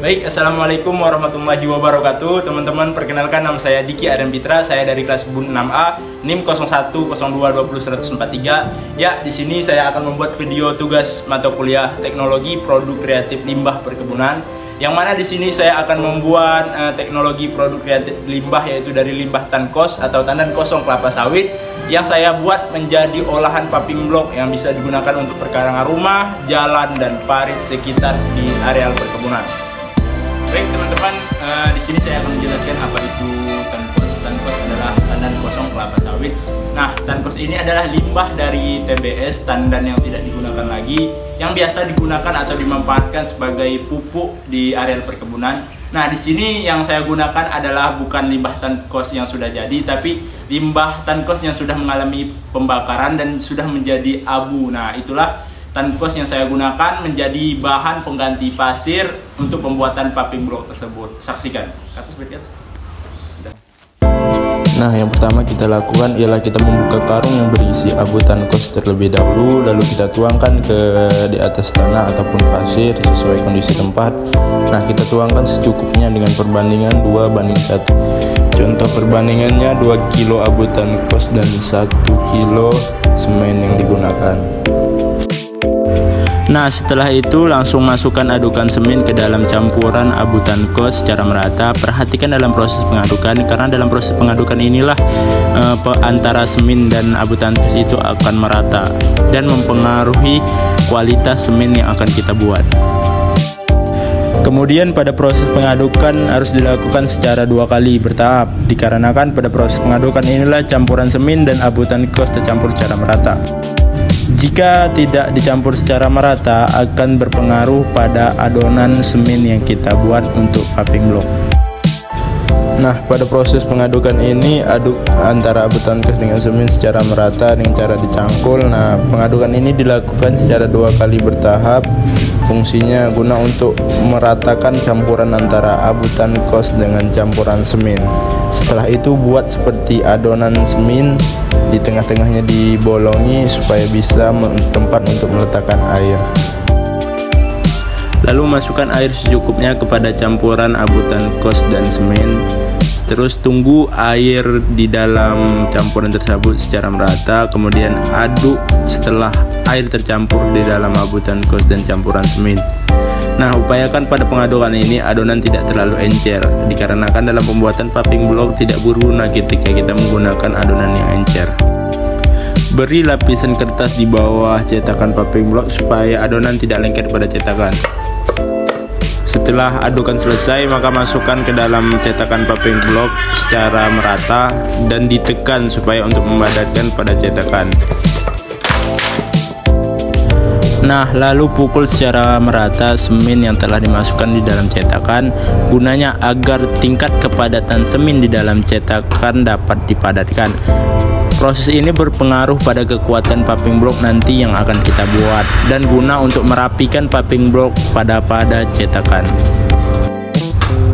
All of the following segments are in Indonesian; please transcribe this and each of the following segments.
Baik, Assalamualaikum warahmatullahi wabarakatuh. Teman-teman, perkenalkan nama saya Diki Aryan Pitra. Saya dari kelas BUN 6A, NIM 0102201143. Ya, di sini saya akan membuat video tugas mata kuliah Teknologi Produk Kreatif Limbah Perkebunan. Yang mana di sini saya akan membuat teknologi produk kreatif limbah, yaitu dari limbah tankos atau tandan kosong kelapa sawit yang saya buat menjadi olahan paving block yang bisa digunakan untuk perkarangan rumah, jalan, dan parit sekitar di areal perkebunan. Baik teman-teman, di sini saya akan menjelaskan apa itu tankos. Tankos adalah tandan kosong kelapa sawit. Nah, tankos ini adalah limbah dari TBS, tandan yang tidak digunakan lagi, yang biasa digunakan atau dimanfaatkan sebagai pupuk di areal perkebunan. Nah, di sini yang saya gunakan adalah bukan limbah tankos yang sudah jadi, tapi limbah tankos yang sudah mengalami pembakaran dan sudah menjadi abu. Nah, itulah tankos yang saya gunakan menjadi bahan pengganti pasir untuk pembuatan paving block tersebut. Saksikan. Atas berarti atas. Nah, yang pertama kita lakukan ialah kita membuka karung yang berisi abu tankos terlebih dahulu, lalu kita tuangkan di atas tanah ataupun pasir sesuai kondisi tempat. Nah, kita tuangkan secukupnya dengan perbandingan 2:1. Contoh perbandingannya 2 kilo abu tankos dan 1 kilo semen yang digunakan. Nah, setelah itu langsung masukkan adukan semen ke dalam campuran abu tankos secara merata. Perhatikan dalam proses pengadukan, karena dalam proses pengadukan inilah antara semen dan abu tankos itu akan merata dan mempengaruhi kualitas semen yang akan kita buat. Kemudian pada proses pengadukan harus dilakukan secara 2 kali bertahap, dikarenakan pada proses pengadukan inilah campuran semen dan abu tankos tercampur secara merata. Jika tidak dicampur secara merata, akan berpengaruh pada adonan semen yang kita buat untuk paving block. Nah, pada proses pengadukan ini aduk antara abu tankos dengan semen secara merata dengan cara dicangkul. Nah, pengadukan ini dilakukan secara 2 kali bertahap. Fungsinya guna untuk meratakan campuran antara abu tankos dengan campuran semen. Setelah itu buat seperti adonan semen, di tengah-tengahnya dibolongi supaya bisa tempat untuk meletakkan air. Lalu masukkan air secukupnya kepada campuran abu tankos dan semen. Terus tunggu air di dalam campuran tersebut secara merata. Kemudian aduk setelah air tercampur di dalam abu tankos dan campuran semen. Nah, upayakan pada pengadukan ini adonan tidak terlalu encer, dikarenakan dalam pembuatan paving block tidak berguna ketika kita menggunakan adonan yang encer. Beri lapisan kertas di bawah cetakan paving block supaya adonan tidak lengket pada cetakan. Setelah adukan selesai, maka masukkan ke dalam cetakan paving block secara merata dan ditekan supaya untuk memadatkan pada cetakan. Nah, lalu pukul secara merata semen yang telah dimasukkan di dalam cetakan, gunanya agar tingkat kepadatan semen di dalam cetakan dapat dipadatkan. Proses ini berpengaruh pada kekuatan paving block nanti yang akan kita buat dan guna untuk merapikan paving block pada cetakan.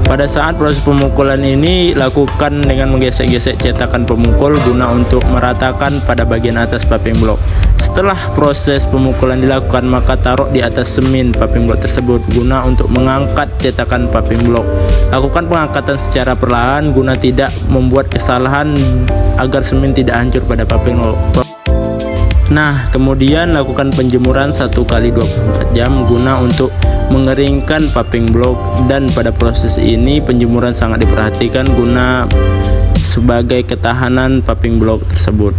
Pada saat proses pemukulan ini, lakukan dengan menggesek-gesek cetakan pemukul guna untuk meratakan pada bagian atas paving block. Setelah proses pemukulan dilakukan, maka taruh di atas semen paving block tersebut guna untuk mengangkat cetakan paving block. Lakukan pengangkatan secara perlahan guna tidak membuat kesalahan agar semen tidak hancur pada paving block. Nah, kemudian lakukan penjemuran 1 kali 24 jam guna untuk mengeringkan paving block, dan pada proses ini penjemuran sangat diperhatikan guna sebagai ketahanan paving block tersebut.